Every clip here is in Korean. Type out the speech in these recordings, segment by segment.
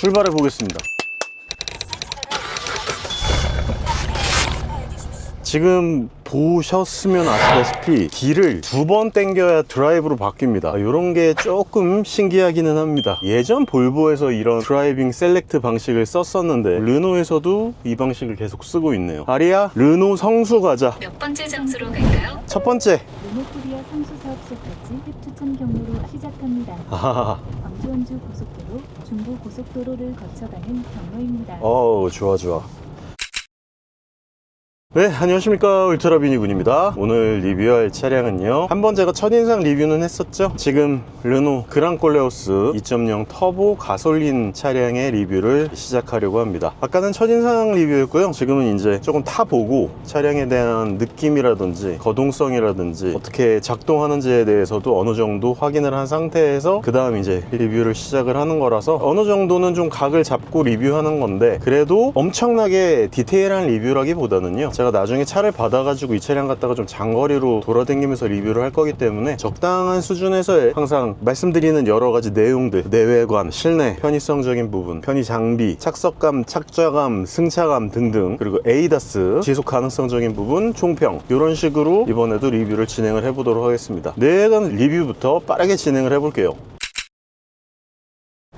출발해 보겠습니다. 지금 보셨으면 아시다시피 길을 2번 당겨야 드라이브로 바뀝니다. 이런 게 조금 신기하기는 합니다. 예전 볼보에서 이런 드라이빙 셀렉트 방식을 썼었는데 르노에서도 이 방식을 계속 쓰고 있네요. 아리야, 르노 성수 가자. 몇 번째 장소로 갈까요? 첫 번째. 르노코리아 성수 사업 시까지 추천 경로로 시작합니다. 광주 원주 고속도로, 중부 고속도로를 거쳐가는 경로입니다. 좋아 좋아. 네, 안녕하십니까, 울트라비니군입니다. 오늘 리뷰할 차량은요, 한번 제가 첫인상 리뷰는 했었죠. 지금 르노 그랑콜레오스 2.0 터보 가솔린 차량의 리뷰를 시작하려고 합니다. 아까는 첫인상 리뷰였고요, 지금은 이제 조금 타보고 차량에 대한 느낌이라든지 거동성이라든지 어떻게 작동하는지에 대해서도 어느 정도 확인을 한 상태에서 그 다음 이제 리뷰를 시작을 하는 거라서 어느 정도는 좀 각을 잡고 리뷰하는 건데, 그래도 엄청나게 디테일한 리뷰라기보다는요, 제가 나중에 차를 받아가지고 이 차량 갖다가 좀 장거리로 돌아다니면서 리뷰를 할 거기 때문에 적당한 수준에서의 항상 말씀드리는 여러 가지 내용들, 내외관, 실내, 편의성적인 부분, 편의 장비, 착석감, 착좌감, 승차감 등등, 그리고 에이다스, 지속 가능성적인 부분, 총평, 이런 식으로 이번에도 리뷰를 진행을 해보도록 하겠습니다. 내외관 리뷰부터 빠르게 진행을 해볼게요.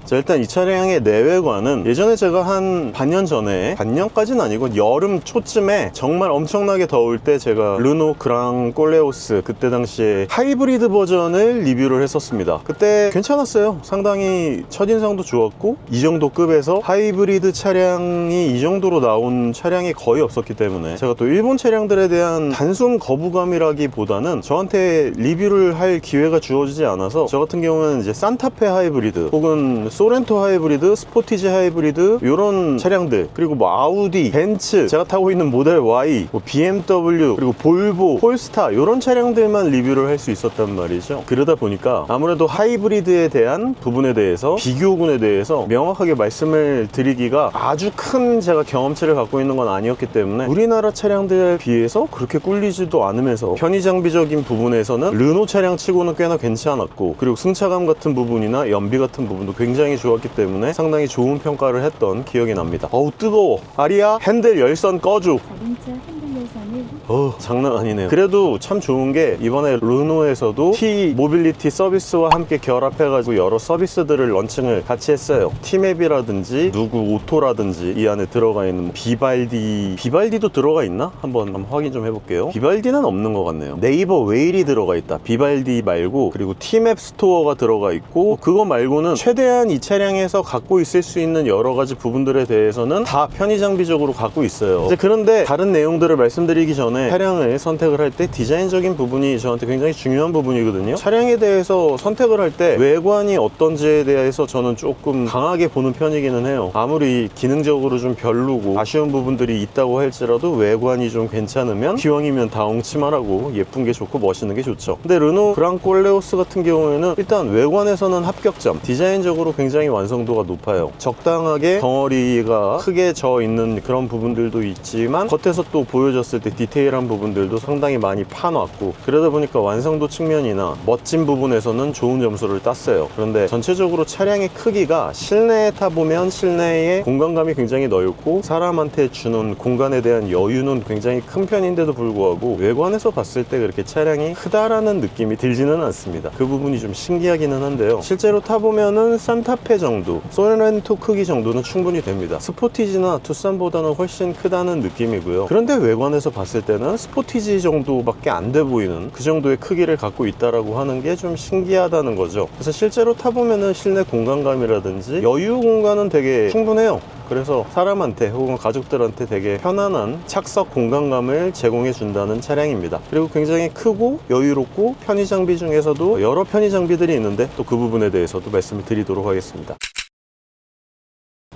자, 일단 이 차량의 내외관은 예전에 제가 한 반년 전에, 반년까지는 아니고 여름 초쯤에 정말 엄청나게 더울 때 제가 르노 그랑콜레오스, 그때 당시에 하이브리드 버전을 리뷰를 했었습니다. 그때 괜찮았어요. 상당히 첫인상도 좋았고, 이 정도 급에서 하이브리드 차량이 이 정도로 나온 차량이 거의 없었기 때문에 제가 또 일본 차량들에 대한 단순 거부감이라기보다는 저한테 리뷰를 할 기회가 주어지지 않아서, 저 같은 경우는 이제 산타페 하이브리드 혹은 소렌토 하이브리드, 스포티지 하이브리드, 이런 차량들, 그리고 뭐 아우디, 벤츠, 제가 타고 있는 모델 Y, 뭐 BMW, 그리고 볼보, 폴스타, 이런 차량들만 리뷰를 할 수 있었단 말이죠. 그러다 보니까 아무래도 하이브리드에 대한 부분에 대해서, 비교군에 대해서 명확하게 말씀을 드리기가 아주 큰 제가 경험치를 갖고 있는 건 아니었기 때문에 우리나라 차량들에 비해서 그렇게 꿀리지도 않으면서 편의장비적인 부분에서는 르노 차량 치고는 꽤나 괜찮았고, 그리고 승차감 같은 부분이나 연비 같은 부분도 굉장히 좋았기 때문에 상당히 좋은 평가를 했던 기억이 납니다. 어우 뜨거워. 아리야, 핸들 열선 꺼줘. 자동차 핸들 열선을 장난 아니네요. 그래도 참 좋은 게, 이번에 르노에서도 T 모빌리티 서비스와 함께 결합해가지고 여러 서비스들을 런칭을 같이 했어요. T맵이라든지 누구 오토라든지, 이 안에 들어가 있는 비발디도 들어가 있나? 한번 확인 좀 해볼게요. 비발디는 없는 것 같네요. 네이버 웨일이 들어가 있다. 비발디 말고. 그리고 T맵 스토어가 들어가 있고, 그거 말고는 최대한 이 차량에서 갖고 있을 수 있는 여러 가지 부분들에 대해서는 다 편의장비적으로 갖고 있어요. 이제 그런데 다른 내용들을 말씀드리기 전에 차량을 선택을 할 때 디자인적인 부분이 저한테 굉장히 중요한 부분이거든요. 차량에 대해서 선택을 할 때 외관이 어떤지에 대해서 저는 조금 강하게 보는 편이기는 해요. 아무리 기능적으로 좀 별로고 아쉬운 부분들이 있다고 할지라도 외관이 좀 괜찮으면 기왕이면 다 엉치마라고 예쁜 게 좋고 멋있는 게 좋죠. 근데 르노 그랑콜레오스 같은 경우에는 일단 외관에서는 합격점, 디자인적으로 굉장히 완성도가 높아요. 적당하게 덩어리가 크게 져 있는 그런 부분들도 있지만, 겉에서 또 보여졌을 때 디테일한 부분들도 상당히 많이 파놨고, 그러다 보니까 완성도 측면이나 멋진 부분에서는 좋은 점수를 땄어요. 그런데 전체적으로 차량의 크기가 실내에 타보면 실내의 공간감이 굉장히 넓고, 사람한테 주는 공간에 대한 여유는 굉장히 큰 편인데도 불구하고 외관에서 봤을 때 그렇게 차량이 크다라는 느낌이 들지는 않습니다. 그 부분이 좀 신기하기는 한데요. 실제로 타보면은 산타페 정도, 소렌토 크기 정도는 충분히 됩니다. 스포티지나 투싼보다는 훨씬 크다는 느낌이고요. 그런데 외관에서 봤을 때는 스포티지 정도밖에 안 돼 보이는 그 정도의 크기를 갖고 있다라고 하는 게 좀 신기하다는 거죠. 그래서 실제로 타보면은 실내 공간감이라든지 여유 공간은 되게 충분해요. 그래서 사람한테 혹은 가족들한테 되게 편안한 착석 공간감을 제공해 준다는 차량입니다. 그리고 굉장히 크고 여유롭고, 편의장비 중에서도 여러 편의장비들이 있는데 또 그 부분에 대해서도 말씀을 드리도록 하겠습니다.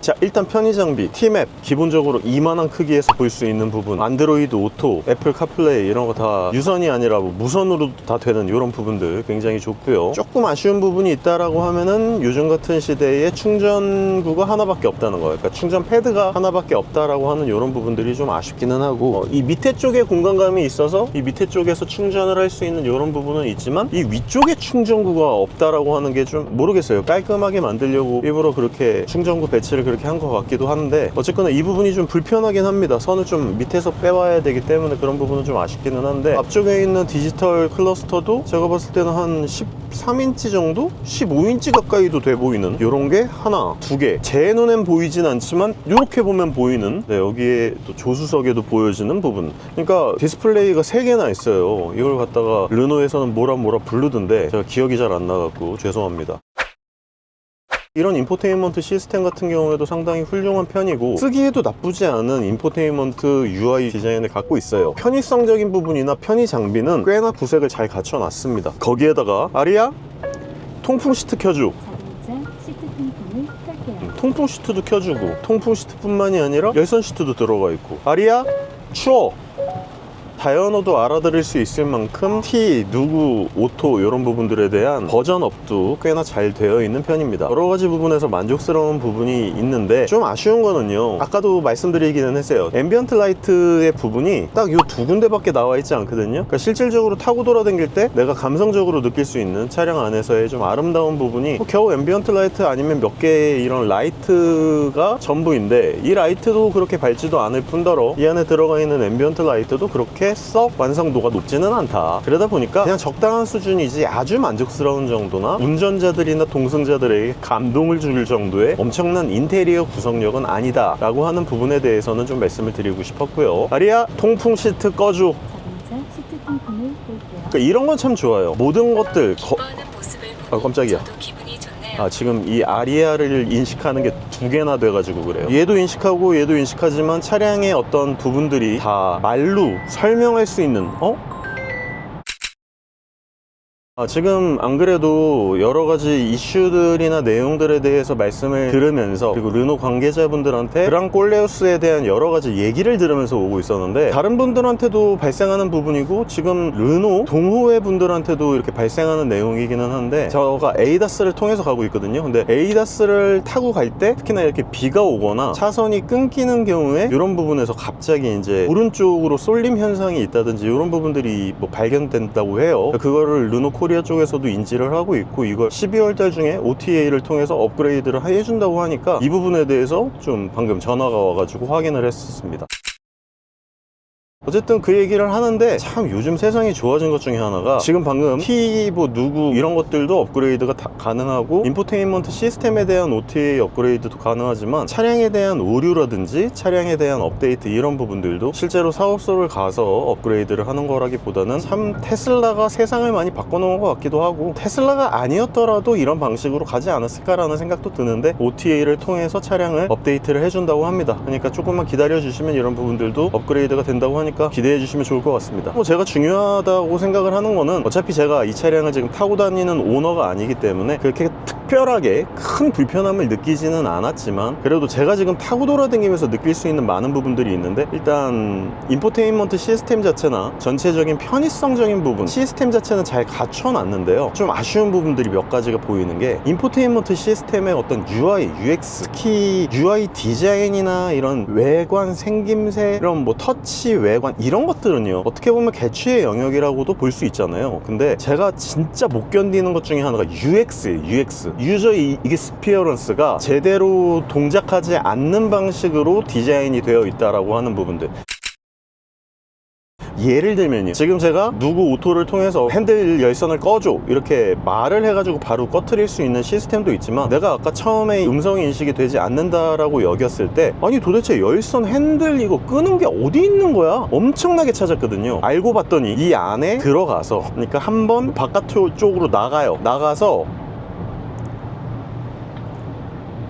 자, 일단 편의 장비, T맵 기본적으로 이만한 크기에서 볼 수 있는 부분, 안드로이드 오토, 애플 카플레이 이런 거 다 유선이 아니라 무선으로 다 되는 이런 부분들 굉장히 좋고요. 조금 아쉬운 부분이 있다라고 하면은 요즘 같은 시대에 충전구가 하나밖에 없다는 거예요. 그러니까 충전 패드가 하나밖에 없다라고 하는 이런 부분들이 좀 아쉽기는 하고, 이 밑에 쪽에 공간감이 있어서 이 밑에 쪽에서 충전을 할 수 있는 이런 부분은 있지만 이 위쪽에 충전구가 없다라고 하는 게 좀 모르겠어요. 깔끔하게 만들려고 일부러 그렇게 충전구 배치를 그렇게 한 것 같기도 한데, 어쨌거나 이 부분이 좀 불편하긴 합니다. 선을 좀 밑에서 빼와야 되기 때문에 그런 부분은 좀 아쉽기는 한데, 앞쪽에 있는 디지털 클러스터도 제가 봤을 때는 한 13인치 정도? 15인치 가까이도 돼 보이는 이런 게 하나, 두 개. 제 눈엔 보이진 않지만 이렇게 보면 보이는, 네, 여기에 또 조수석에도 보여지는 부분. 그러니까 디스플레이가 3개나 있어요. 이걸 갖다가 르노에서는 뭐라 부르던데 제가 기억이 잘 안 나갖고 죄송합니다. 이런 인포테인먼트 시스템 같은 경우에도 상당히 훌륭한 편이고, 쓰기에도 나쁘지 않은 인포테인먼트 UI 디자인을 갖고 있어요. 편의성적인 부분이나 편의 장비는 꽤나 구색을 잘 갖춰놨습니다. 거기에다가 아리야, 통풍 시트 켜줘. 자동차 시트 통풍을 켤게요. 통풍 시트도 켜주고, 통풍 시트뿐만이 아니라 열선 시트도 들어가 있고, 아리야 추워. 다이어노도 알아들을 수 있을 만큼 T, 누구, 오토 이런 부분들에 대한 버전업도 꽤나 잘 되어 있는 편입니다. 여러 가지 부분에서 만족스러운 부분이 있는데, 좀 아쉬운 거는요, 아까도 말씀드리기는 했어요. 앰비언트 라이트의 부분이 딱 이 두 군데밖에 나와 있지 않거든요. 그러니까 실질적으로 타고 돌아다닐 때 내가 감성적으로 느낄 수 있는 차량 안에서의 좀 아름다운 부분이 겨우 앰비언트 라이트 아니면 몇 개의 이런 라이트가 전부인데, 이 라이트도 그렇게 밝지도 않을 뿐더러 이 안에 들어가 있는 앰비언트 라이트도 그렇게 썩 완성도가 높지는 않다. 그러다 보니까 그냥 적당한 수준이지 아주 만족스러운 정도나 운전자들이나 동승자들에게 감동을 줄 정도의 엄청난 인테리어 구성력은 아니다 라고 하는 부분에 대해서는 좀 말씀을 드리고 싶었고요. 아리야, 통풍 시트 꺼줘. 자동차 시트 통풍을 끌게요. 그러니까 이런 건 참 좋아요. 모든 것들 깜짝이야. 저도 기분이 좋네요. 아, 지금 이 아리아를 인식하는 게 2개나 돼가지고 그래요. 얘도 인식하고 얘도 인식하지만 차량의 어떤 부분들이 다 말로 설명할 수 있는, 지금 안 그래도 여러 가지 이슈들이나 내용들에 대해서 말씀을 들으면서, 그리고 르노 관계자분들한테 그랑 꼴레우스에 대한 여러 가지 얘기를 들으면서 오고 있었는데, 다른 분들한테도 발생하는 부분이고 지금 르노 동호회 분들한테도 이렇게 발생하는 내용이기는 한데, 제가 에이다스를 통해서 가고 있거든요. 근데 에이다스를 타고 갈 때 특히나 이렇게 비가 오거나 차선이 끊기는 경우에 이런 부분에서 갑자기 이제 오른쪽으로 쏠림 현상이 있다든지 이런 부분들이 뭐 발견된다고 해요. 그거를 르노 코리아 쪽에서도 인지를 하고 있고, 이걸 12월 달 중에 OTA를 통해서 업그레이드를 해준다고 하니까 이 부분에 대해서 좀 방금 전화가 와가지고 확인을 했었습니다. 어쨌든 그 얘기를 하는데, 참 요즘 세상이 좋아진 것 중에 하나가, 지금 방금 T, 누구 이런 것들도 업그레이드가 다 가능하고, 인포테인먼트 시스템에 대한 OTA 업그레이드도 가능하지만 차량에 대한 오류라든지 차량에 대한 업데이트 이런 부분들도 실제로 사업소를 가서 업그레이드를 하는 거라기보다는 참 테슬라가 세상을 많이 바꿔놓은 것 같기도 하고, 테슬라가 아니었더라도 이런 방식으로 가지 않았을까라는 생각도 드는데, OTA를 통해서 차량을 업데이트를 해준다고 합니다. 그러니까 조금만 기다려주시면 이런 부분들도 업그레이드가 된다고 하니까 기대해 주시면 좋을 것 같습니다. 제가 중요하다고 생각을 하는 거는, 어차피 제가 이 차량을 지금 타고 다니는 오너가 아니기 때문에 그렇게 특별하게 큰 불편함을 느끼지는 않았지만, 그래도 제가 지금 타고 돌아다니면서 느낄 수 있는 많은 부분들이 있는데, 일단 인포테인먼트 시스템 자체나 전체적인 편의성적인 부분, 시스템 자체는 잘 갖춰놨는데요, 좀 아쉬운 부분들이 몇 가지가 보이는 게, 인포테인먼트 시스템의 어떤 UI, UX, 특히 UI 디자인이나 이런 외관 생김새, 이런 뭐 터치 외관 이런 것들은요, 어떻게 보면 개취의 영역이라고도 볼 수 있잖아요. 근데 제가 진짜 못 견디는 것 중에 하나가 UX예요. UX, 유저 익스피어런스가 제대로 동작하지 않는 방식으로 디자인이 되어 있다라고 하는 부분들. 예를 들면요, 지금 제가 누구 오토를 통해서 핸들 열선을 꺼줘 이렇게 말을 해가지고 바로 꺼트릴 수 있는 시스템도 있지만, 내가 아까 처음에 음성 인식이 되지 않는다라고 여겼을 때, 아니 도대체 열선 핸들 이거 끄는 게 어디 있는 거야? 엄청나게 찾았거든요. 알고 봤더니 이 안에 들어가서, 그러니까 한번 바깥쪽으로 나가서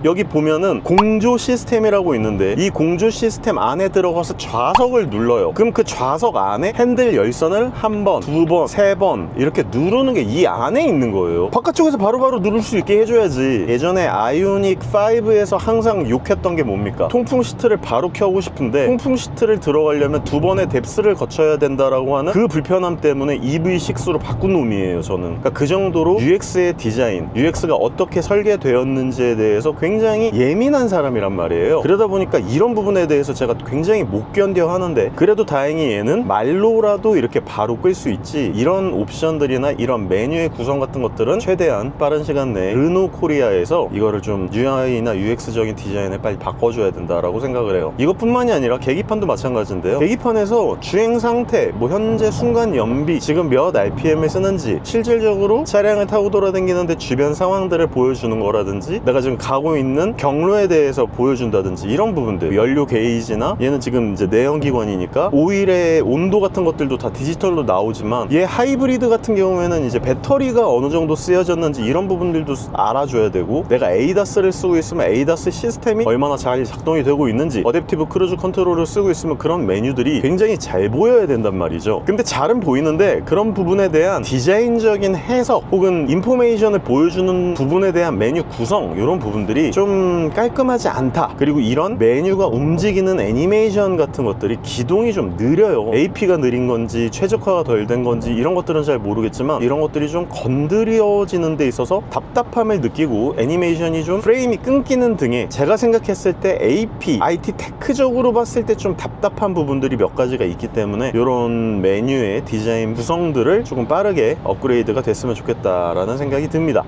여기 보면은 공조 시스템이라고 있는데 이 공조 시스템 안에 들어가서 좌석을 눌러요. 그럼 그 좌석 안에 핸들 열선을 한 번, 두 번, 세 번 이렇게 누르는 게 이 안에 있는 거예요. 바깥쪽에서 바로바로 누를 수 있게 해줘야지. 예전에 아이오닉 5에서 항상 욕했던 게 뭡니까? 통풍 시트를 바로 켜고 싶은데 통풍 시트를 들어가려면 두 번의 뎁스를 거쳐야 된다라고 하는 그 불편함 때문에 EV6로 바꾼 놈이에요, 저는. 그러니까 그 정도로 UX의 디자인, UX가 어떻게 설계되었는지에 대해서 굉장히 예민한 사람이란 말이에요. 그러다 보니까 이런 부분에 대해서 제가 굉장히 못 견뎌 하는데, 그래도 다행히 얘는 말로라도 이렇게 바로 끌 수 있지, 이런 옵션들이나 이런 메뉴의 구성 같은 것들은 최대한 빠른 시간 내에 르노 코리아에서 이거를 좀 UI나 UX적인 디자인에 빨리 바꿔줘야 된다라고 생각을 해요. 이것뿐만이 아니라 계기판도 마찬가지인데요. 계기판에서 주행 상태, 뭐 현재 순간 연비, 지금 몇 RPM을 쓰는지, 실질적으로 차량을 타고 돌아다니는데 주변 상황들을 보여주는 거라든지, 내가 지금 가고 있는 경로에 대해서 보여준다든지, 이런 부분들, 연료 게이지나, 얘는 지금 이제 내연기관이니까 오일의 온도 같은 것들도 다 디지털로 나오지만, 얘 하이브리드 같은 경우에는 이제 배터리가 어느 정도 쓰여졌는지 이런 부분들도 알아줘야 되고, 내가 에이다스를 쓰고 있으면 에이다스 시스템이 얼마나 잘 작동이 되고 있는지, 어댑티브 크루즈 컨트롤을 쓰고 있으면 그런 메뉴들이 굉장히 잘 보여야 된단 말이죠. 근데 잘은 보이는데 그런 부분에 대한 디자인적인 해석 혹은 인포메이션을 보여주는 부분에 대한 메뉴 구성, 이런 부분들이 좀 깔끔하지 않다. 그리고 이런 메뉴가 움직이는 애니메이션 같은 것들이 기동이 좀 느려요. AP가 느린 건지 최적화가 덜 된 건지 이런 것들은 잘 모르겠지만, 이런 것들이 좀 건드려지는 데 있어서 답답함을 느끼고 애니메이션이 좀 프레임이 끊기는 등의, 제가 생각했을 때 AP, IT 테크적으로 봤을 때 좀 답답한 부분들이 몇 가지가 있기 때문에 이런 메뉴의 디자인 구성들을 조금 빠르게 업그레이드가 됐으면 좋겠다라는 생각이 듭니다.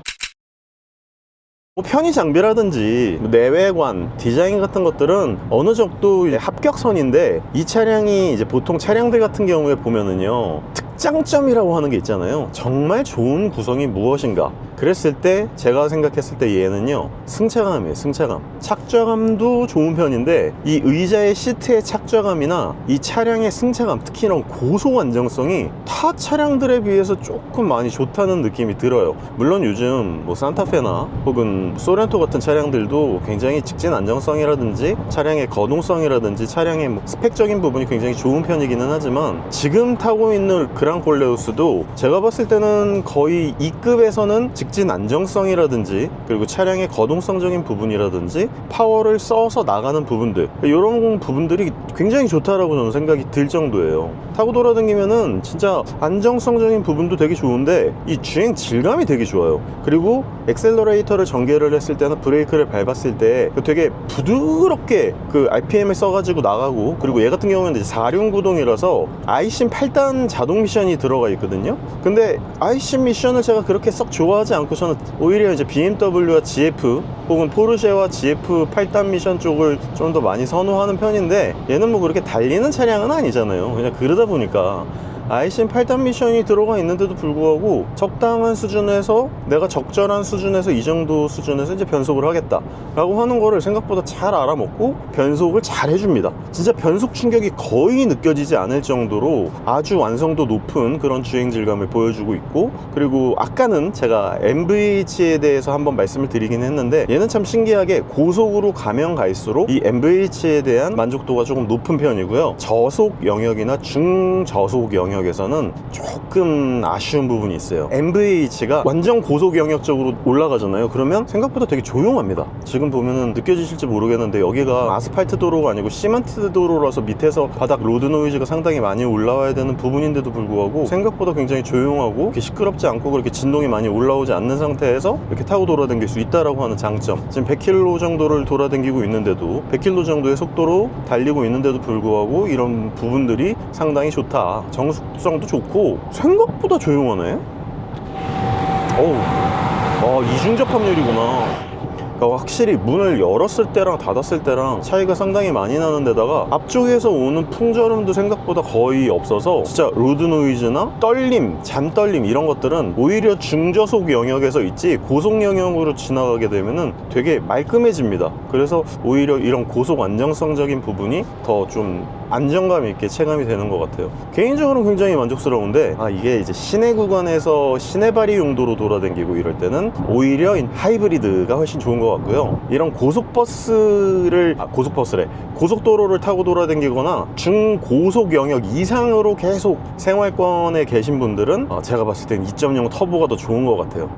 뭐 편의 장비라든지 내외관, 디자인 같은 것들은 어느 정도 합격선인데, 이 차량이 이제 보통 차량들 같은 경우에 보면은요, 특장점이라고 하는 게 있잖아요. 정말 좋은 구성이 무엇인가? 그랬을 때 제가 생각했을 때 얘는요, 승차감이에요. 승차감. 착좌감도 좋은 편인데, 이 의자의 시트의 착좌감이나 이 차량의 승차감, 특히 이런 고속 안정성이 타 차량들에 비해서 조금 많이 좋다는 느낌이 들어요. 물론 요즘 뭐 산타페나 혹은 소렌토 같은 차량들도 굉장히 직진 안정성이라든지 차량의 거동성이라든지 차량의 뭐 스펙적인 부분이 굉장히 좋은 편이기는 하지만, 지금 타고 있는 그랑콜레우스도 제가 봤을 때는 거의 2급에서는 직진 안정성이라든지, 그리고 차량의 거동성적인 부분이라든지 파워를 써서 나가는 부분들, 이런 부분들이 굉장히 좋다라고 저는 생각이 들 정도예요. 타고 돌아다니면은 진짜 안정성적인 부분도 되게 좋은데, 이 주행 질감이 되게 좋아요. 그리고 엑셀러레이터를 전개를 했을 때나 브레이크를 밟았을 때 되게 부드럽게 그 RPM을 써가지고 나가고, 그리고 얘 같은 경우는 이제 4륜 구동이라서 아이심 8단 자동 미션이 들어가 있거든요. 근데 아이심 미션을 제가 그렇게 썩 좋아하지 않고, 저는 오히려 이제 BMW와 GF 혹은 포르쉐와 GF 8단 미션 쪽을 좀 더 많이 선호하는 편인데, 얘는 뭐 그렇게 달리는 차량은 아니잖아요. 그냥 그러다 보니까 아이심 8단 미션이 들어가 있는데도 불구하고 적당한 수준에서, 내가 적절한 수준에서 이 정도 수준에서 이제 변속을 하겠다 라고 하는 거를 생각보다 잘 알아먹고 변속을 잘 해줍니다. 진짜 변속 충격이 거의 느껴지지 않을 정도로 아주 완성도 높은 그런 주행 질감을 보여주고 있고, 그리고 아까는 제가 MVH에 대해서 한번 말씀을 드리긴 했는데, 얘는 참 신기하게 고속으로 가면 갈수록 이 MVH에 대한 만족도가 조금 높은 편이고요. 저속 영역이나 중저속 영역에서는 조금 아쉬운 부분이 있어요. MVH가 완전 고속 영역 쪽으로 올라가잖아요. 그러면 생각보다 되게 조용합니다. 지금 보면은 느껴지실지 모르겠는데, 여기가 아스팔트 도로가 아니고 시멘트 도로라서 밑에서 바닥 로드 노이즈가 상당히 많이 올라와야 되는 부분인데도 불구하고 생각보다 굉장히 조용하고 이렇게 시끄럽지 않고 그렇게 진동이 많이 올라오지 않는 상태에서 이렇게 타고 돌아다닐 수 있다라고 하는 장점. 지금 100km 정도를 돌아다니고 있는데도, 100km 정도의 속도로 달리고 있는데도 불구하고 이런 부분들이 상당히 좋다. 정숙성도 좋고 생각보다 조용하네. 어우, 이중 접합률이구나. 그러니까 확실히 문을 열었을 때랑 닫았을 때랑 차이가 상당히 많이 나는 데다가, 앞쪽에서 오는 풍절음도 생각보다 거의 없어서 진짜 로드 노이즈나 떨림, 잔떨림 이런 것들은 오히려 중저속 영역에서 있지, 고속 영역으로 지나가게 되면은 되게 말끔해집니다. 그래서 오히려 이런 고속 안정성적인 부분이 더 좀 안정감 있게 체감이 되는 것 같아요. 개인적으로는 굉장히 만족스러운데, 이게 이제 시내 구간에서 시내 발이 용도로 돌아다니고 이럴 때는 오히려 하이브리드가 훨씬 좋은 것 것 같고요. 이런 고속버스를 고속도로를 타고 돌아다니거나 중고속 영역 이상으로 계속 생활권에 계신 분들은 제가 봤을 땐 2.0 터보가 더 좋은 것 같아요.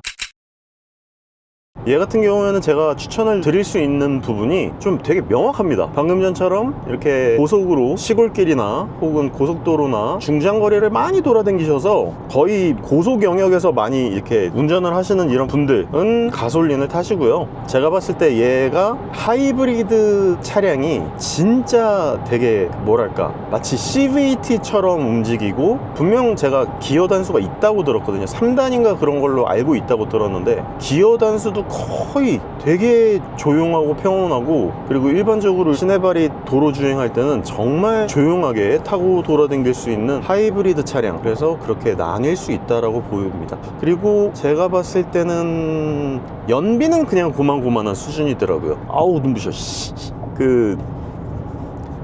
얘 같은 경우에는 제가 추천을 드릴 수 있는 부분이 좀 되게 명확합니다. 방금 전처럼 이렇게 고속으로 시골길이나 혹은 고속도로나 중장거리를 많이 돌아다니셔서 거의 고속 영역에서 많이 이렇게 운전을 하시는 이런 분들은 가솔린을 타시고요. 제가 봤을 때 얘가 하이브리드 차량이 진짜 되게 뭐랄까 마치 CVT처럼 움직이고, 분명 제가 기어 단수가 있다고 들었거든요. 3단인가 그런 걸로 알고 있다고 들었는데, 기어 단수도 거의 되게 조용하고 평온하고, 그리고 일반적으로 시내발이 도로 주행할 때는 정말 조용하게 타고 돌아다닐 수 있는 하이브리드 차량, 그래서 그렇게 나뉠 수 있다라고 보입니다. 그리고 제가 봤을 때는 연비는 그냥 고만고만한 수준이더라고요. 아우 눈부셔.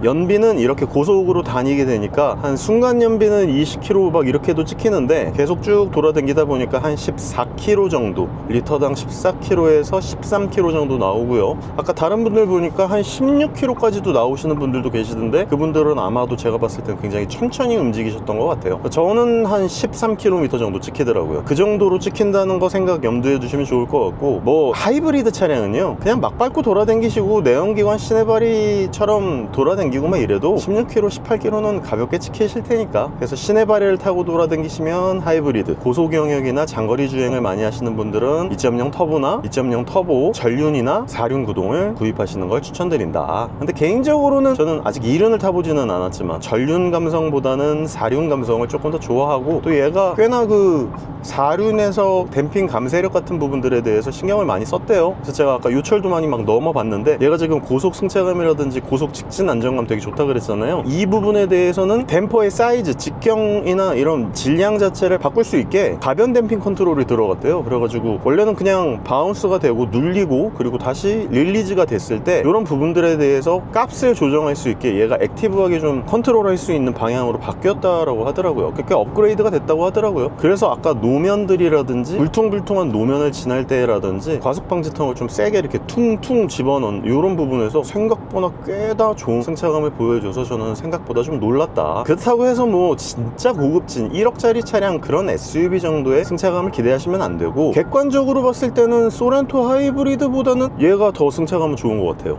연비는 이렇게 고속으로 다니게 되니까 한 순간 연비는 20km 막 이렇게도 찍히는데, 계속 쭉 돌아다니다 보니까 한 14km 정도, 리터당 14km에서 13km 정도 나오고요. 아까 다른 분들 보니까 한 16km까지도 나오시는 분들도 계시던데, 그분들은 아마도 제가 봤을 때 굉장히 천천히 움직이셨던 것 같아요. 저는 한 13km 정도 찍히더라고요. 그 정도로 찍힌다는 거 생각 염두에 두시면 좋을 것 같고, 뭐 하이브리드 차량은요 그냥 막 밟고 돌아다니시고 내연기관 시내발이처럼 돌아다니기만 이래도 16km, 18km는 가볍게 찍히실 테니까, 그래서 시내발을 타고 돌아다니시면 하이브리드, 고속 영역이나 장거리 주행을 많이 하시는 분들은 2.0 터보나 2.0 터보 전륜이나 4륜 구동을 구입하시는 걸 추천드린다. 근데 개인적으로는 저는 아직 2륜을 타보지는 않았지만 전륜 감성보다는 4륜 감성을 조금 더 좋아하고, 또 얘가 꽤나 그 4륜에서 댐핑 감쇄력 같은 부분들에 대해서 신경을 많이 썼대요. 그래서 제가 아까 요철도 많이 막 넘어봤는데, 얘가 지금 고속 승차감이라든지 고속 직진 안정감 되게 좋다 그랬잖아요. 이 부분에 대해서는 댐퍼의 사이즈, 직경이나 이런 질량 자체를 바꿀 수 있게 가변 댐핑 컨트롤이 들어갔대요. 그래가지고 원래는 그냥 바운스가 되고 눌리고 그리고 다시 릴리즈가 됐을 때 이런 부분들에 대해서 값을 조정할 수 있게 얘가 액티브하게 좀 컨트롤할 수 있는 방향으로 바뀌었다라고 하더라고요. 꽤 업그레이드가 됐다고 하더라고요. 그래서 아까 노면들이라든지 울퉁불퉁한 노면을 지날 때라든지 과속 방지턱을 좀 세게 이렇게 퉁퉁 집어넣은 이런 부분에서 생각보다 꽤나 좋은 승차감을 보여줘서 저는 생각보다 좀 놀랐다. 그렇다고 해서 뭐 진짜 고급진 1억짜리 차량 그런 SUV 정도의 승차감을 기대하시면 안 되고, 객관적으로 봤을 때는 소렌토 하이브리드보다는 얘가 더 승차감은 좋은 것 같아요.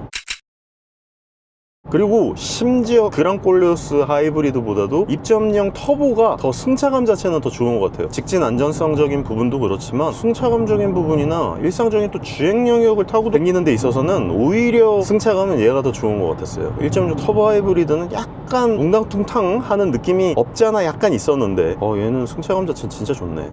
그리고 심지어 그랑콜레오스 하이브리드보다도 2.0 터보가 더 승차감 자체는 더 좋은 것 같아요. 직진 안전성적인 부분도 그렇지만 승차감적인 부분이나 일상적인 또 주행 영역을 타고 다니는 데 있어서는 오히려 승차감은 얘가 더 좋은 것 같았어요. 1.6 터보 하이브리드는 약간 웅당퉁탕 하는 느낌이 없지 않아 약간 있었는데, 얘는 승차감 자체는 진짜 좋네.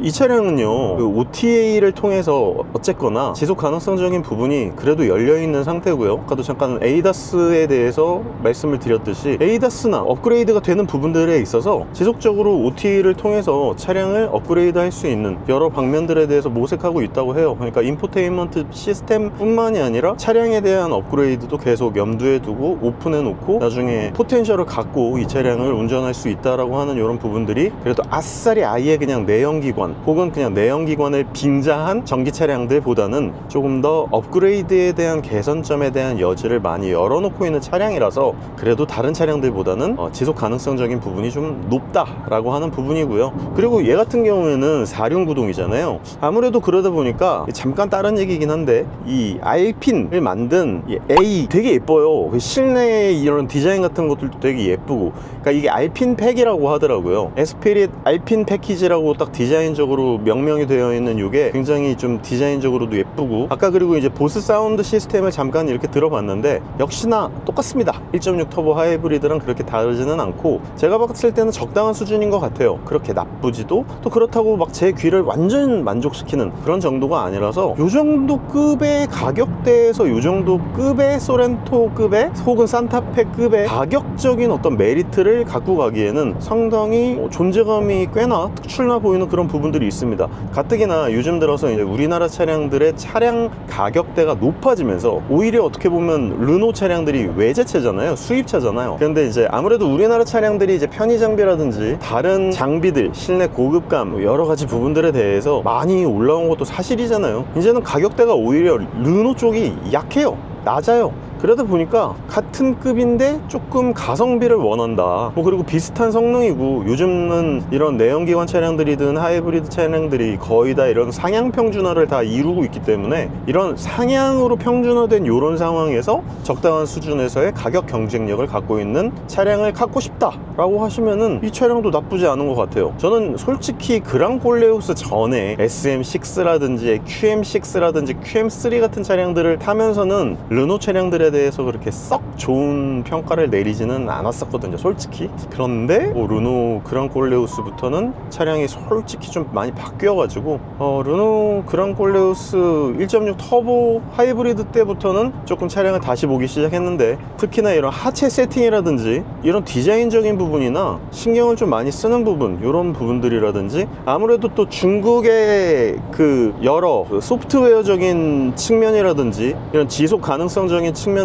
이 차량은요, 그 OTA를 통해서 어쨌거나 지속 가능성적인 부분이 그래도 열려있는 상태고요. 아까도 잠깐 ADAS에 대해서 말씀을 드렸듯이 ADAS나 업그레이드가 되는 부분들에 있어서 지속적으로 OTA를 통해서 차량을 업그레이드 할 수 있는 여러 방면들에 대해서 모색하고 있다고 해요. 그러니까 인포테인먼트 시스템 뿐만이 아니라 차량에 대한 업그레이드도 계속 염두에 두고 오픈해 놓고 나중에 포텐셜을 갖고 이 차량을 운전할 수 있다라고 하는 이런 부분들이, 그래도 아싸리 아예 그냥 내연기관 혹은 그냥 내연기관을 빙자한 전기 차량들보다는 조금 더 업그레이드에 대한 개선점에 대한 여지를 많이 열어놓고 있는 차량이라서 그래도 다른 차량들보다는 지속 가능성적인 부분이 좀 높다라고 하는 부분이고요. 그리고 얘 같은 경우에는 4륜 구동이잖아요. 아무래도 그러다 보니까 잠깐 다른 얘기긴 한데, 이 알핀을 만든 이 A 되게 예뻐요. 실내 이런 디자인 같은 것들도 되게 예쁘고, 그러니까 이게 알핀 팩이라고 하더라고요. 에스피릿 알핀 패키지라고 딱 디자인적으로 명명이 되어 있는 이게 굉장히 좀 디자인적으로도 예쁘고, 아까 그리고 이제 보스 사운드 시스템을 잠깐 이렇게 들어봤는데 역시나 똑같습니다. 1.6 터보 하이브리드랑 그렇게 다르지는 않고 제가 봤을 때는 적당한 수준인 것 같아요. 그렇게 나쁘지도, 또 그렇다고 막 제 귀를 완전 만족시키는 그런 정도가 아니라서, 요 정도 급의 가격대에서 요 정도 급의 소렌토급의 혹은 산타페급의 가격적인 어떤 메리트를 갖고 가기에는 상당히 존재감이 꽤나 특출나 보이는 그런 부분들이 있습니다. 가뜩이나 요즘 들어서 이제 우리나라 차량들의 차량 가격대가 높아지면서 오히려 어떻게 보면 르노 차량들이 외제차잖아요. 수입차잖아요. 그런데 이제 아무래도 우리나라 차량들이 이제 편의 장비라든지 다른 장비들, 실내 고급감 여러 가지 부분들에 대해서 많이 올라온 것도 사실이잖아요. 이제는 가격대가 오히려 르노 쪽이 약해요. 낮아요. 그러다 보니까 같은 급인데 조금 가성비를 원한다. 뭐 그리고 비슷한 성능이고 요즘은 이런 내연기관 차량들이든 하이브리드 차량들이 거의 다 이런 상향 평준화를 다 이루고 있기 때문에 이런 상향으로 평준화된 이런 상황에서 적당한 수준에서의 가격 경쟁력을 갖고 있는 차량을 갖고 싶다라고 하시면은 이 차량도 나쁘지 않은 것 같아요. 저는 솔직히 그랑콜레우스 전에 SM6라든지 QM6라든지 QM3 같은 차량들을 타면서는 르노 차량들에 대해서 그렇게 썩 좋은 평가를 내리지는 않았었거든요, 솔직히. 그런데 르노 그랑콜레우스부터는 차량이 솔직히 좀 많이 바뀌어가지고 르노 그랑콜레우스 1.6 터보 하이브리드 때부터는 조금 차량을 다시 보기 시작했는데, 특히나 이런 하체 세팅이라든지 이런 디자인적인 부분이나 신경을 좀 많이 쓰는 부분, 이런 부분들이라든지 아무래도 또 중국의 그 여러 소프트웨어적인 측면이라든지 이런 지속 가능성적인 측면들,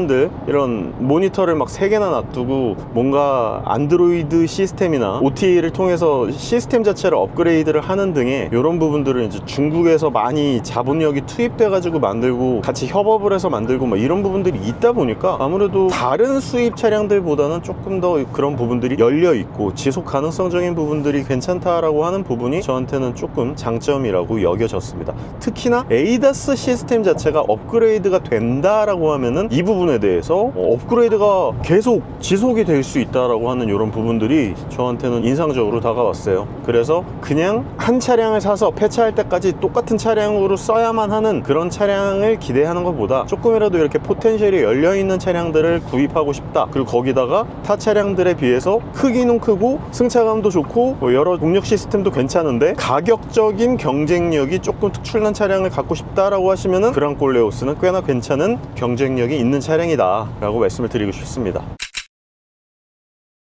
이런 모니터를 막 3개나 놔두고 뭔가 안드로이드 시스템이나 OTA를 통해서 시스템 자체를 업그레이드를 하는 등의 이런 부분들은 이제 중국에서 많이 자본력이 투입돼 가지고 만들고 같이 협업을 해서 만들고 막 이런 부분들이 있다 보니까 아무래도 다른 수입 차량들보다는 조금 더 그런 부분들이 열려 있고 지속 가능성적인 부분들이 괜찮다라고 하는 부분이 저한테는 조금 장점이라고 여겨졌습니다. 특히나 ADAS 시스템 자체가 업그레이드가 된다라고 하면은 이 부분에 대해서 업그레이드가 계속 지속이 될 수 있다라고 하는 이런 부분들이 저한테는 인상적으로 다가왔어요. 그래서 그냥 한 차량을 사서 폐차할 때까지 똑같은 차량으로 써야만 하는 그런 차량을 기대하는 것보다 조금이라도 이렇게 포텐셜이 열려있는 차량들을 구입하고 싶다. 그리고 거기다가 타 차량들에 비해서 크기는 크고 승차감도 좋고 여러 동력 시스템도 괜찮은데 가격적인 경쟁력이 조금 특출난 차량을 갖고 싶다라고 하시면은 그랑콜레오스는 꽤나 괜찮은 경쟁력이 있는 차량이다 라고 말씀을 드리고 싶습니다.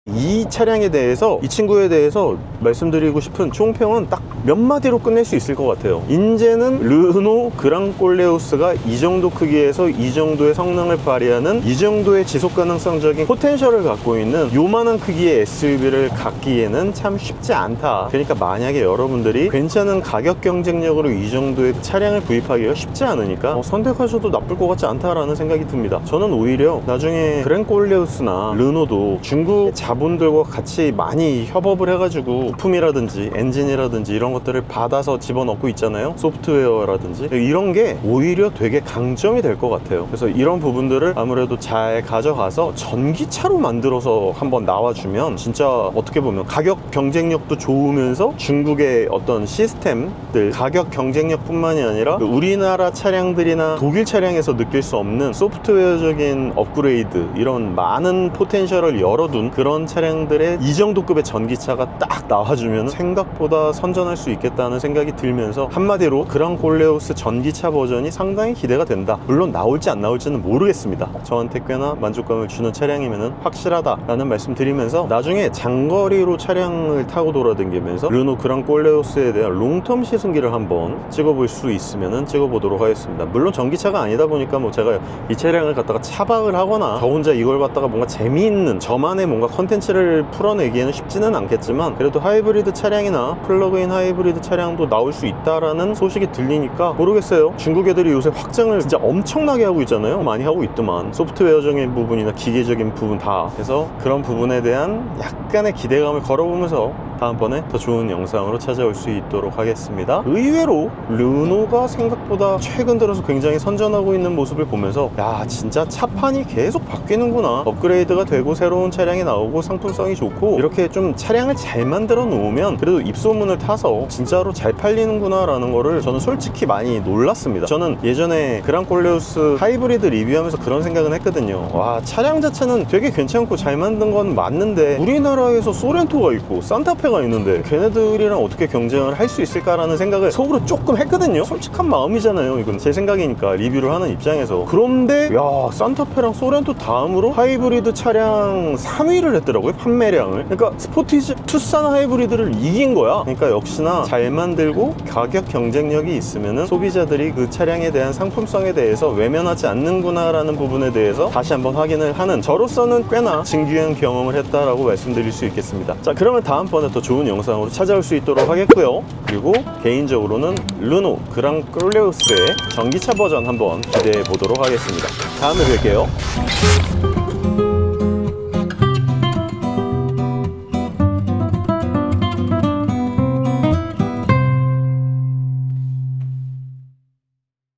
이 차량에 대해서, 이 친구에 대해서 말씀드리고 싶은 총평은 딱 몇 마디로 끝낼 수 있을 것 같아요. 이제는 르노 그랑콜레우스가 이 정도 크기에서 이 정도의 성능을 발휘하는, 이 정도의 지속 가능성적인 포텐셜을 갖고 있는 요만한 크기의 SUV를 갖기에는 참 쉽지 않다. 그러니까 만약에 여러분들이 괜찮은 가격 경쟁력으로 이 정도의 차량을 구입하기가 쉽지 않으니까 선택하셔도 나쁠 것 같지 않다라는 생각이 듭니다. 저는 오히려 나중에 그랑콜레우스나 르노도 중국 자본들과 같이 많이 협업을 해가지고 부품이라든지 엔진이라든지 이런 것들을 받아서 집어넣고 있잖아요. 소프트웨어라든지 이런 게 오히려 되게 강점이 될 것 같아요. 그래서 이런 부분들을 아무래도 잘 가져가서 전기차로 만들어서 한번 나와주면 진짜 어떻게 보면 가격 경쟁력도 좋으면서 중국의 어떤 시스템들 가격 경쟁력뿐만이 아니라 우리나라 차량들이나 독일 차량에서 느낄 수 없는 소프트웨어적인 업그레이드, 이런 많은 포텐셜을 열어둔 그런 차량들의 이 정도 급의 전기차가 딱 나와주면 생각보다 선전할 수 있겠다는 생각이 들면서 한마디로 그랑콜레우스 전기차 버전이 상당히 기대가 된다. 물론 나올지 안 나올지는 모르겠습니다. 저한테 꽤나 만족감을 주는 차량이면 확실하다라는 말씀 드리면서 나중에 장거리로 차량을 타고 돌아다니면서 르노 그랑콜레우스에 대한 롱텀 시승기를 한번 찍어볼 수 있으면 찍어보도록 하겠습니다. 물론 전기차가 아니다 보니까 뭐 제가 이 차량을 갖다가 차박을 하거나 저 혼자 이걸 갖다가 뭔가 재미있는 저만의 뭔가 컨텐츠를 풀어내기에는 쉽지는 않겠지만, 그래도 하이브리드 차량이나 플러그인 하이브리드 차량도 나올 수 있다라는 소식이 들리니까 모르겠어요. 중국 애들이 요새 확장을 진짜 엄청나게 하고 있잖아요. 많이 하고 있더만. 소프트웨어적인 부분이나 기계적인 부분 다. 그래서 그런 부분에 대한 약간의 기대감을 걸어보면서 다음번에 더 좋은 영상으로 찾아올 수 있도록 하겠습니다. 의외로 르노가 생각보다 최근 들어서 굉장히 선전하고 있는 모습을 보면서 야, 진짜 차판이 계속 바뀌는구나. 업그레이드가 되고 새로운 차량이 나오고 상품성이 좋고 이렇게 좀 차량을 잘 만들어 놓으면 그래도 입소문을 타서 진짜로 잘 팔리는구나 라는 거를 저는 솔직히 많이 놀랐습니다. 저는 예전에 그랑콜레우스 하이브리드 리뷰하면서 그런 생각은 했거든요. 와, 차량 자체는 되게 괜찮고 잘 만든 건 맞는데 우리나라에서 소렌토가 있고 산타페 산타페가 있는데 걔네들이랑 어떻게 경쟁을 할 수 있을까라는 생각을 속으로 조금 했거든요. 솔직한 마음이잖아요. 이건 제 생각이니까 리뷰를 하는 입장에서. 그런데 야, 산타페랑 소렌토 다음으로 하이브리드 차량 3위를 했더라고요, 판매량을. 그러니까 스포티지 투싼 하이브리드를 이긴 거야. 그러니까 역시나 잘 만들고 가격 경쟁력이 있으면은 소비자들이 그 차량에 대한 상품성에 대해서 외면하지 않는구나 라는 부분에 대해서 다시 한번 확인을 하는, 저로서는 꽤나 진귀한 경험을 했다라고 말씀드릴 수 있겠습니다. 자, 그러면 다음번에 더 좋은 영상으로 찾아올 수 있도록 하겠고요. 그리고 개인적으로는 르노 그랑클레우스의 전기차 버전 한번 기대해 보도록 하겠습니다. 다음에 뵐게요.